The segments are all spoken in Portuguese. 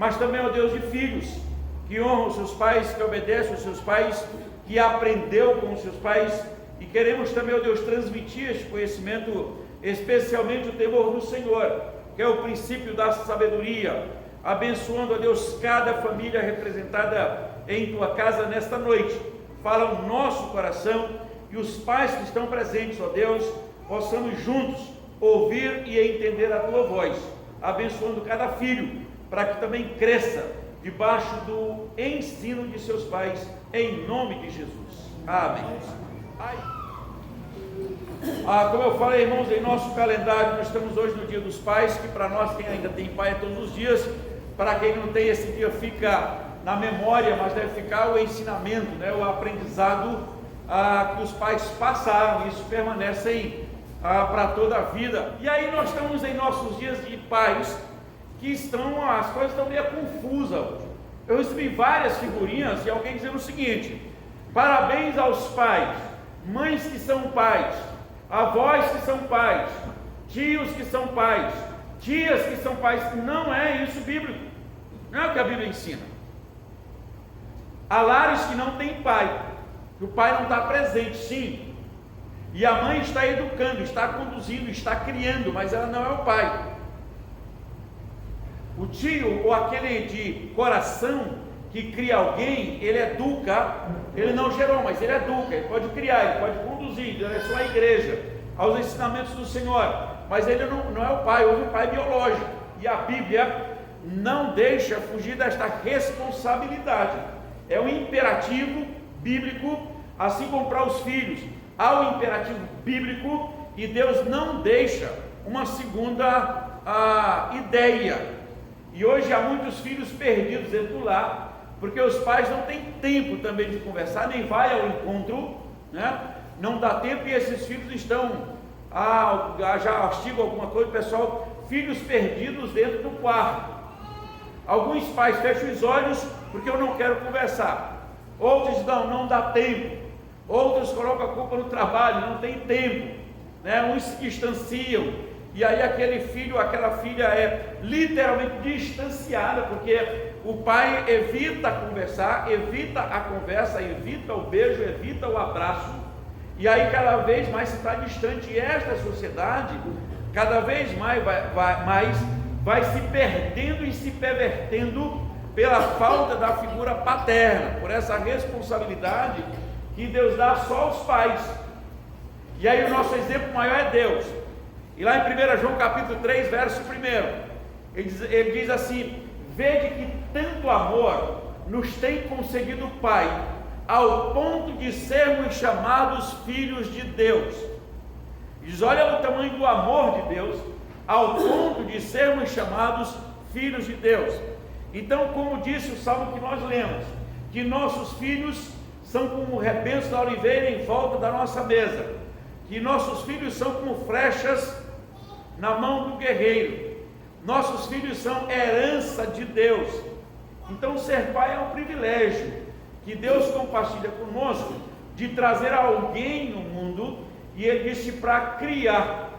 Mas também, ó Deus, de filhos que honram os seus pais, que obedecem os seus pais, que aprendeu com os seus pais, e queremos também, ó Deus, transmitir este conhecimento, especialmente o temor do Senhor, que é o princípio da sabedoria, abençoando, ó Deus, cada família representada em tua casa nesta noite. Fala o nosso coração, e os pais que estão presentes, ó Deus, possamos juntos ouvir e entender a tua voz, abençoando cada filho, para que também cresça debaixo do ensino de seus pais, em nome de Jesus. Amém. Como eu falei, irmãos, em nosso calendário, nós estamos hoje no Dia dos Pais, que para nós, quem ainda tem pai, é todos os dias. Para quem não tem, esse dia fica na memória, mas deve ficar o ensinamento, né, o aprendizado que os pais passaram. Isso permanece para toda a vida. E aí nós estamos em nossos dias de pais, que as coisas estão meio confusas hoje. Eu recebi várias figurinhas de alguém dizendo o seguinte: parabéns aos pais, mães que são pais, avós que são pais, tios que são pais, tias que são pais. Não é isso bíblico, não é o que a Bíblia ensina. Há lares que não tem pai, que o pai não está presente, sim, e a mãe está educando, está conduzindo, está criando, mas ela não é o pai. O tio, ou aquele de coração que cria alguém, ele educa, ele não gerou, mas ele educa, ele pode criar, ele pode conduzir em direção à igreja, aos ensinamentos do Senhor, mas ele não é o pai, houve um pai biológico, e a Bíblia não deixa fugir desta responsabilidade. É um imperativo bíblico, assim como para os filhos, há um imperativo bíblico, e Deus não deixa uma segunda ideia. E hoje há muitos filhos perdidos dentro do lar, porque os pais não têm tempo também de conversar, nem vai ao encontro, né? Não dá tempo, e esses filhos estão, já artigo alguma coisa, pessoal, filhos perdidos dentro do quarto. Alguns pais fecham os olhos porque eu não quero conversar, outros não dá tempo, outros colocam a culpa no trabalho, não tem tempo, né? Uns se distanciam, e aí aquele filho, aquela filha é literalmente distanciada, porque o pai evita conversar, evita a conversa, evita o beijo, evita o abraço, e aí cada vez mais se está distante. E esta sociedade cada vez mais vai se perdendo e se pervertendo pela falta da figura paterna, por essa responsabilidade que Deus dá só aos pais. E aí o nosso exemplo maior é Deus. E lá em 1 João capítulo 3, verso 1, ele diz assim: vede que tanto amor nos tem concedido o Pai, ao ponto de sermos chamados filhos de Deus. Diz, olha o tamanho do amor de Deus, ao ponto de sermos chamados filhos de Deus. Então, como disse o salmo que nós lemos, que nossos filhos são como rebentos da oliveira em volta da nossa mesa, que nossos filhos são como flechas na mão do guerreiro, nossos filhos são herança de Deus. Então, ser pai é um privilégio que Deus compartilha conosco, de trazer alguém no mundo, e Ele disse para criar,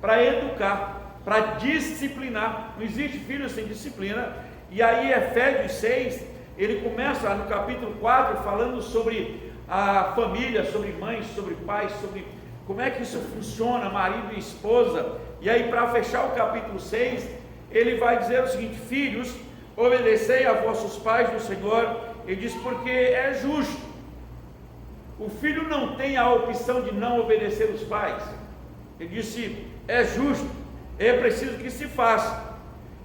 para educar, para disciplinar. Não existe filho sem disciplina. E aí Efésios 6, ele começa no capítulo 4 falando sobre a família, sobre mães, sobre pais, sobre como é que isso funciona, marido e esposa. E aí, para fechar o capítulo 6, ele vai dizer o seguinte: filhos, obedecei a vossos pais no Senhor. Ele diz, porque é justo. O filho não tem a opção de não obedecer os pais. Ele disse, é justo, é preciso que se faça.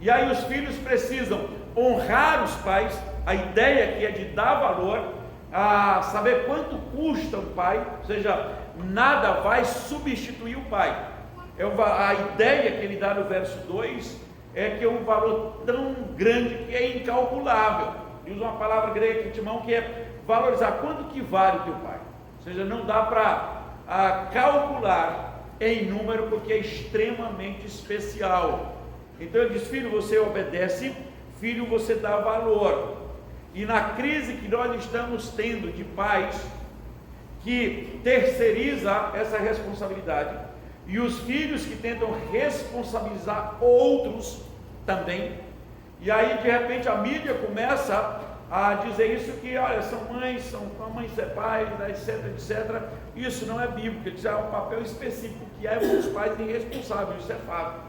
E aí os filhos precisam honrar os pais. A ideia aqui é de dar valor, a saber quanto custa um pai, ou seja, nada vai substituir o pai. A ideia que ele dá no verso 2 é que é um valor tão grande que é incalculável. Ele usa uma palavra grega aqui, Timão, que é valorizar. Quanto que vale o teu pai? Ou seja, não dá para calcular em número, porque é extremamente especial. Então ele diz, filho, você obedece, filho, você dá valor. E na crise que nós estamos tendo de pais que terceiriza essa responsabilidade, e os filhos que tentam responsabilizar outros também, e aí de repente a mídia começa a dizer isso, que olha, são mães, a mãe ser pais, etc, etc. Isso não é bíblico, isso é um papel específico que é os pais irresponsáveis, isso é fato.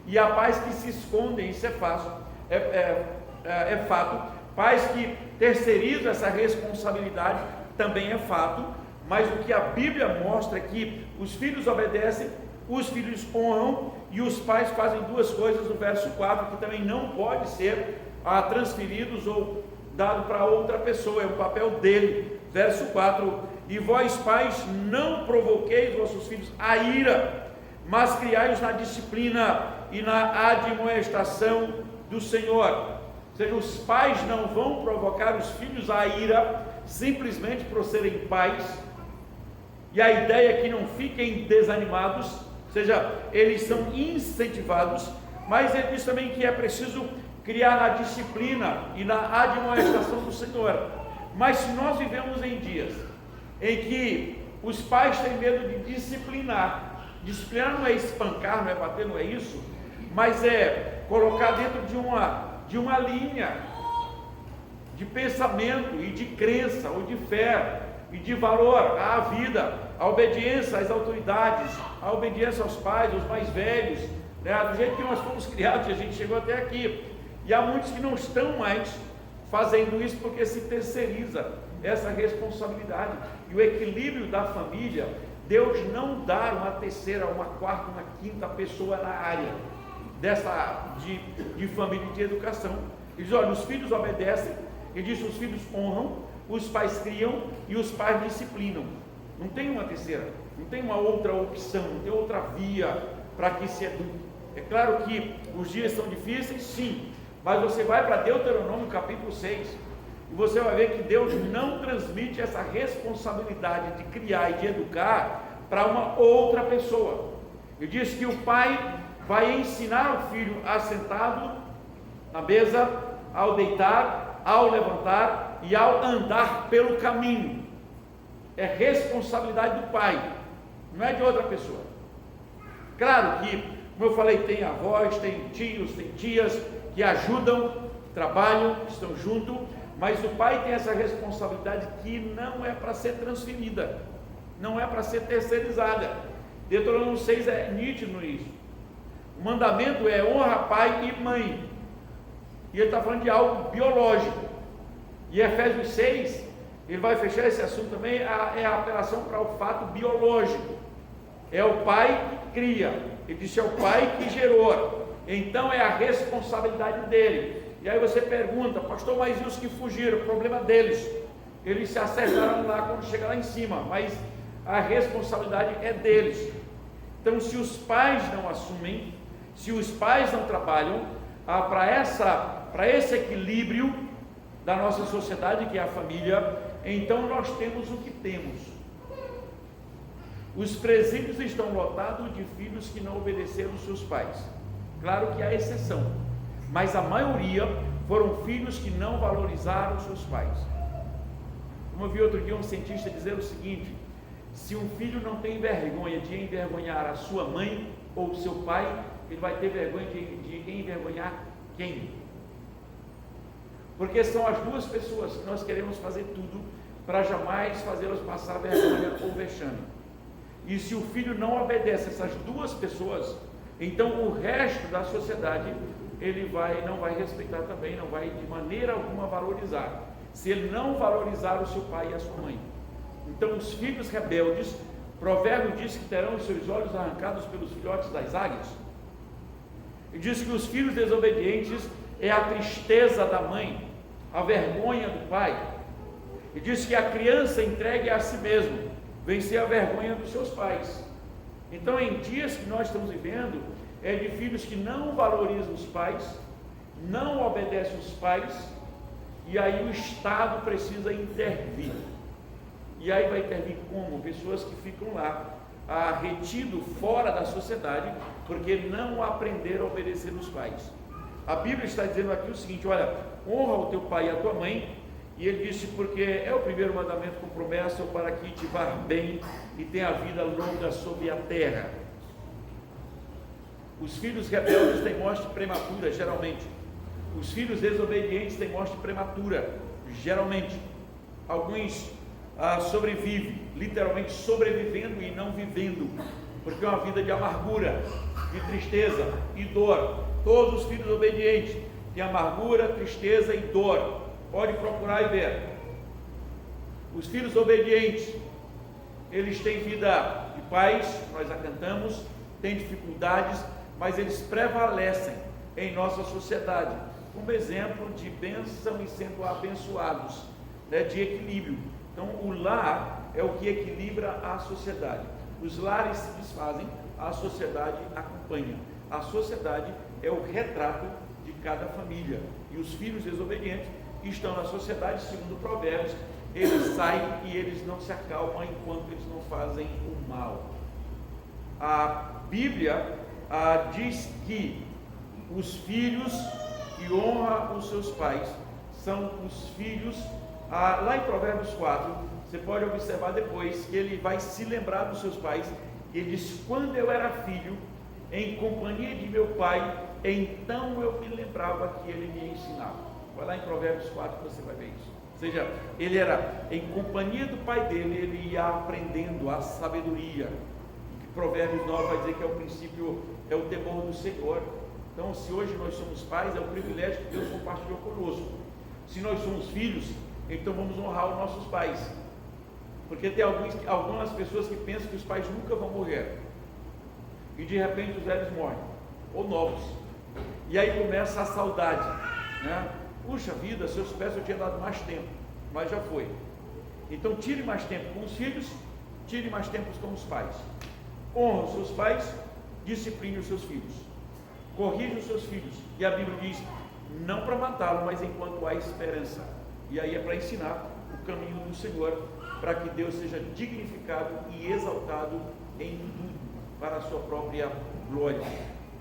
E há pais que se escondem, isso é fato, é fato. Pais que terceirizam essa responsabilidade também é fato. Mas o que a Bíblia mostra é que os filhos obedecem, os filhos honram, e os pais fazem duas coisas no verso 4, que também não pode ser transferidos ou dado para outra pessoa, é o papel dele. Verso 4, e vós pais não provoqueis vossos filhos a ira, mas criai-os na disciplina e na admoestação do Senhor. Ou seja, os pais não vão provocar os filhos a ira simplesmente por serem pais, e a ideia é que não fiquem desanimados, ou seja, eles são incentivados, mas ele diz também que é preciso criar na disciplina e na admoestação do Senhor. Mas se nós vivemos em dias em que os pais têm medo de disciplinar não é espancar, não é bater, não é isso, mas é colocar dentro de uma linha de pensamento e de crença ou de fé e de valor à vida, a obediência às autoridades, a obediência aos pais, aos mais velhos, né? Do jeito que nós fomos criados, a gente chegou até aqui. E há muitos que não estão mais fazendo isso porque se terceiriza essa responsabilidade. E o equilíbrio da família, Deus não dá uma terceira, uma quarta, uma quinta pessoa na área de família e de educação. Ele diz, olha, os filhos obedecem, ele diz, os filhos honram, os pais criam e os pais disciplinam. Não tem uma terceira, não tem uma outra opção, não tem outra via para que se eduque. É claro que os dias são difíceis, sim, mas você vai para Deuteronômio capítulo 6 e você vai ver que Deus não transmite essa responsabilidade de criar e de educar para uma outra pessoa. Ele diz que o pai vai ensinar o filho assentado na mesa, ao deitar, ao levantar e ao andar pelo caminho. é responsabilidade do pai, não é de outra pessoa. Claro que, como eu falei, tem avós, tem tios, tem tias que ajudam, trabalham, estão junto, mas o pai tem essa responsabilidade que não é para ser transferida, não é para ser terceirizada. Deuteronômio 6 é nítido nisso. O mandamento é honra pai e mãe, e ele está falando de algo biológico. E Efésios 6, ele vai fechar esse assunto também, é a apelação para o fato biológico. É o pai que cria, ele disse é o pai que gerou, então é a responsabilidade dele. E aí você pergunta, pastor, mas e os que fugiram? O problema deles, eles se acertaram lá quando chega lá em cima, mas a responsabilidade é deles. Então, se os pais não assumem, se os pais não trabalham para esse equilíbrio da nossa sociedade, que é a família, então nós temos o que temos. Os presídios estão lotados de filhos que não obedeceram os seus pais. Claro que há exceção, mas a maioria foram filhos que não valorizaram os seus pais. Como eu vi outro dia um cientista dizer o seguinte: se um filho não tem vergonha de envergonhar a sua mãe ou o seu pai, ele vai ter vergonha de envergonhar quem? Porque são as duas pessoas que nós queremos fazer tudo para jamais fazê-las passar vergonha ou vexame. E se o filho não obedece a essas duas pessoas, então o resto da sociedade ele não vai respeitar também, não vai de maneira alguma valorizar. Se ele não valorizar o seu pai e a sua mãe, então os filhos rebeldes, Provérbio diz que terão os seus olhos arrancados pelos filhotes das águias. E diz que os filhos desobedientes é a tristeza da mãe, a vergonha do pai. E diz que a criança entregue a si mesmo vencer a vergonha dos seus pais. Então, em dias que nós estamos vivendo, é de filhos que não valorizam os pais, não obedecem os pais, e aí o Estado precisa intervir. E aí vai intervir como? Pessoas que ficam lá, retido fora da sociedade, porque não aprenderam a obedecer os pais. A Bíblia está dizendo aqui o seguinte: olha, honra o teu pai e a tua mãe. E ele disse, porque é o primeiro mandamento com promessa para que te vá bem e tenha vida longa sobre a terra. Os filhos rebeldes têm morte prematura, geralmente. Os filhos desobedientes têm morte prematura, geralmente. Alguns sobrevivem, literalmente sobrevivendo e não vivendo, porque é uma vida de amargura, de tristeza e dor. Todos os filhos obedientes têm amargura, tristeza e dor. Pode procurar e ver. Os filhos obedientes, eles têm vida de paz, nós a cantamos, têm dificuldades, mas eles prevalecem em nossa sociedade, como exemplo de bênção e sendo abençoados, de equilíbrio. Então, o lar é o que equilibra a sociedade. Os lares se desfazem, a sociedade acompanha. A sociedade é o retrato de cada família. E os filhos desobedientes estão na sociedade, segundo Provérbios, eles saem e eles não se acalmam enquanto eles não fazem o mal. A Bíblia diz que os filhos que honram os seus pais são os filhos, lá em Provérbios 4, você pode observar depois que ele vai se lembrar dos seus pais. Ele diz: quando eu era filho, em companhia de meu pai, então eu me lembrava que ele me ensinava. Vai lá em Provérbios 4 que você vai ver isso. Ou seja, ele era em companhia do pai dele, ele ia aprendendo a sabedoria. Provérbios 9 vai dizer que é o princípio, é o temor do Senhor. Então, se hoje nós somos pais, é o privilégio que Deus compartilhou conosco. Se nós somos filhos, então vamos honrar os nossos pais. Porque tem algumas pessoas que pensam que os pais nunca vão morrer. E de repente os velhos morrem, ou novos. E aí começa a saudade, né? Puxa vida, se eu soubesse eu tinha dado mais tempo, mas já foi. Então tire mais tempo com os filhos, tire mais tempo com os pais. Honra os seus pais, discipline os seus filhos, corrija os seus filhos. E a Bíblia diz, não para matá-lo, mas enquanto há esperança. E aí é para ensinar o caminho do Senhor, para que Deus seja dignificado e exaltado em tudo, para a sua própria glória.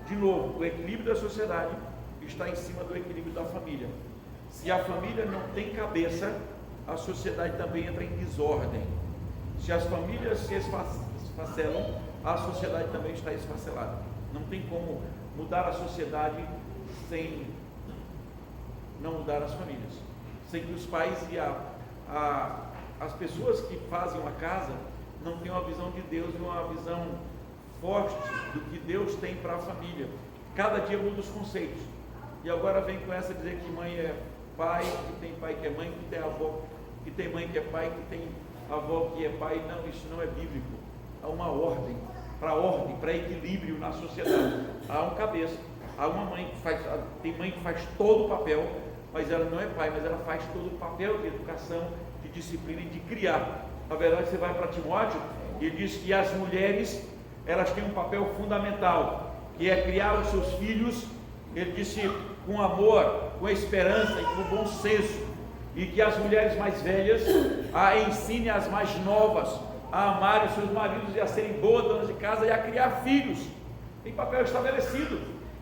De novo, o equilíbrio da sociedade está em cima do equilíbrio da família. Se a família não tem cabeça, a sociedade também entra em desordem. Se as famílias se esfacelam, a sociedade também está esfacelada. Não tem como mudar a sociedade sem não mudar as famílias, sem que os pais e as pessoas que fazem uma casa não tenham uma visão de Deus e uma visão forte do que Deus tem para a família. Cada dia muda os conceitos, e agora vem com essa dizer que mãe é pai, que tem pai que é mãe, que tem avó, que tem mãe que é pai, que tem avó que é pai. Não, isso não é bíblico. Há uma ordem, para equilíbrio na sociedade. Há um cabeça, há uma mãe que faz, tem mãe que faz todo o papel, mas ela não é pai, mas ela faz todo o papel de educação, de disciplina e de criar. Na verdade, você vai para Timóteo e diz que as mulheres, elas têm um papel fundamental, que é criar os seus filhos, ele disse, com amor, com esperança e com bom senso, e que as mulheres mais velhas ensinem as mais novas a amarem os seus maridos e a serem boas donas de casa e a criar filhos. Tem papel estabelecido.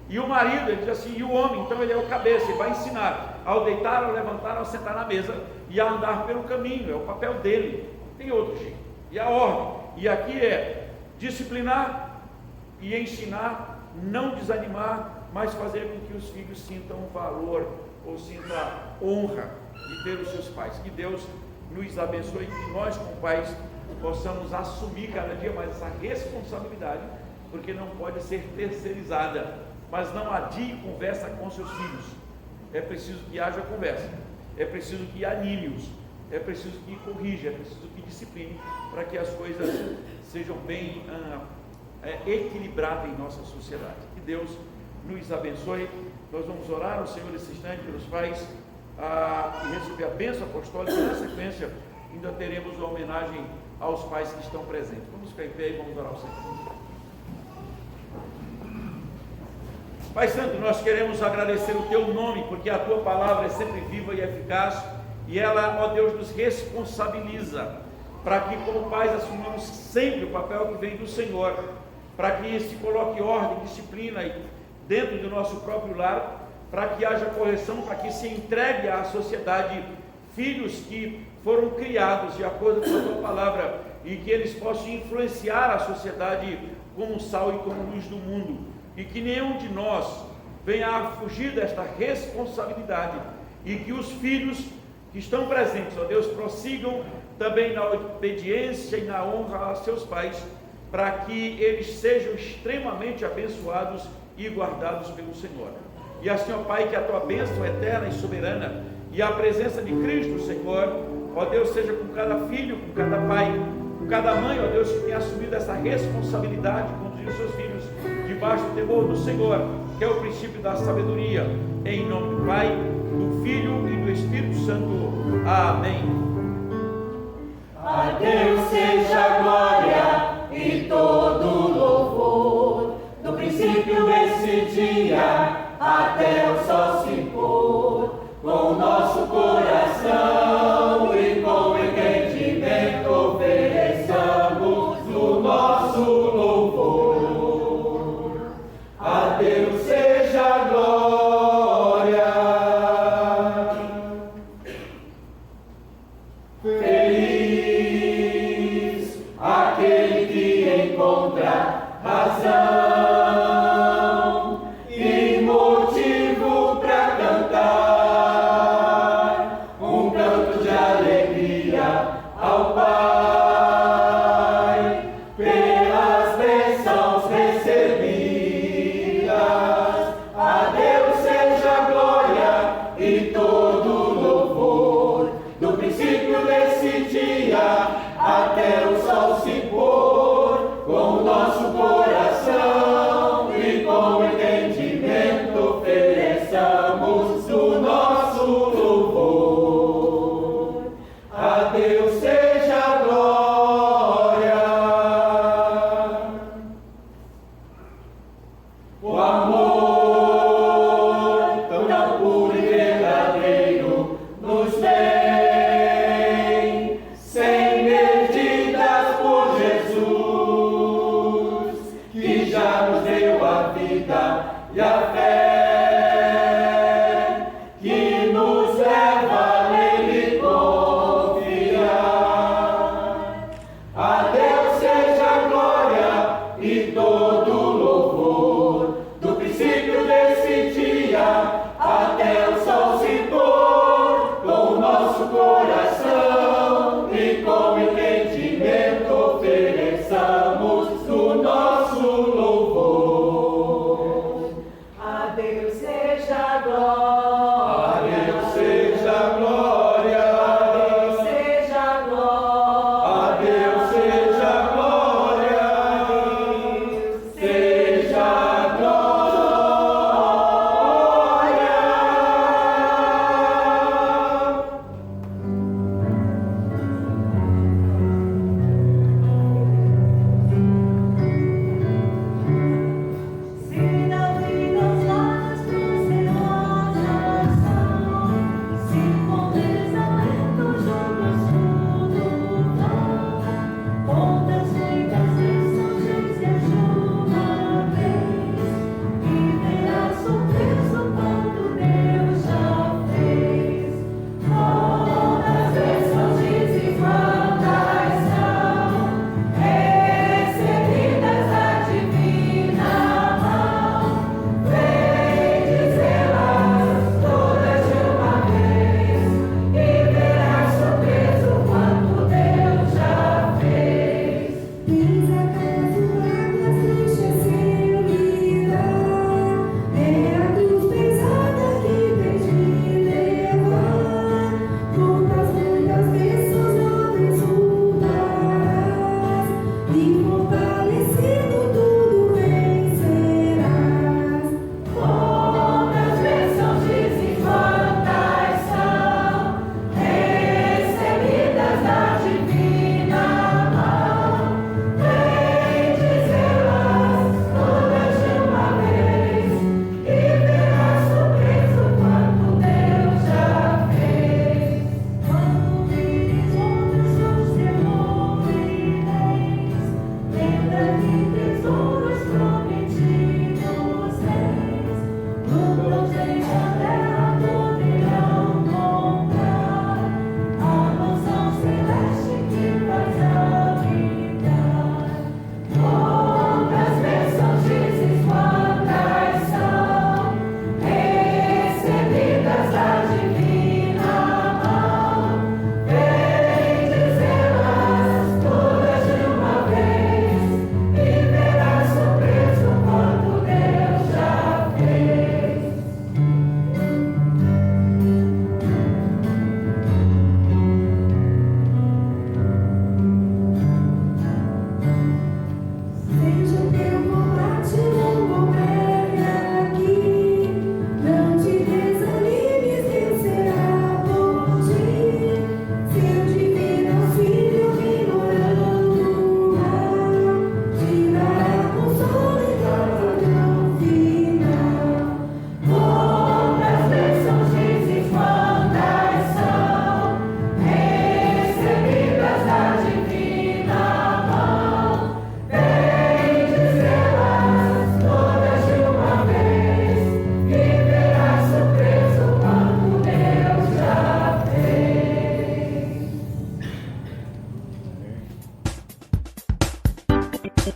E o marido, ele diz assim, e o homem, então ele é o cabeça, ele vai ensinar ao deitar, ao levantar, ao sentar na mesa e a andar pelo caminho. É o papel dele, não tem outro jeito. E a ordem, e aqui é disciplinar e ensinar, não desanimar, mas fazer com que os filhos sintam valor ou sintam honra de ter os seus pais. Que Deus nos abençoe e que nós, como pais, possamos assumir cada dia mais essa responsabilidade, porque não pode ser terceirizada. Mas não adie conversa com seus filhos. É preciso que haja conversa, é preciso que anime-os, é preciso que corrija, é preciso que discipline, para que as coisas sejam bem equilibradas em nossa sociedade. Que Deus nos abençoe. Nós vamos orar ao Senhor esse instante pelos pais e receber a bênção apostólica. Na sequência, ainda teremos uma homenagem aos pais que estão presentes. Vamos ficar em pé e vamos orar ao Senhor. Pai Santo, nós queremos agradecer o Teu nome, porque a Tua palavra é sempre viva e eficaz, e ela, ó Deus, nos responsabiliza, para que como pais assumamos sempre o papel que vem do Senhor, para que se coloque ordem, disciplina dentro do nosso próprio lar, para que haja correção, para que se entregue à sociedade filhos que foram criados de acordo com a Tua palavra, e que eles possam influenciar a sociedade como sal e como luz do mundo, e que nenhum de nós venha a fugir desta responsabilidade, e que os filhos que estão presentes, ó Deus, prossigam também na obediência e na honra a seus pais, para que eles sejam extremamente abençoados e guardados pelo Senhor. E assim, ó Pai, que a Tua bênção eterna e soberana e a presença de Cristo, Senhor, ó Deus, seja com cada filho, com cada pai, com cada mãe, ó Deus, que tem assumido essa responsabilidade de conduzir os seus filhos debaixo do temor do Senhor, que é o princípio da sabedoria. Em nome do Pai, do Filho e do Espírito Santo. Amém. A Deus seja a glória e todo louvor, do princípio esse dia até o sol se pôr, com o nosso coração e com entendimento ofereçamos o nosso louvor. A Deus seja a glória.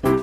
Música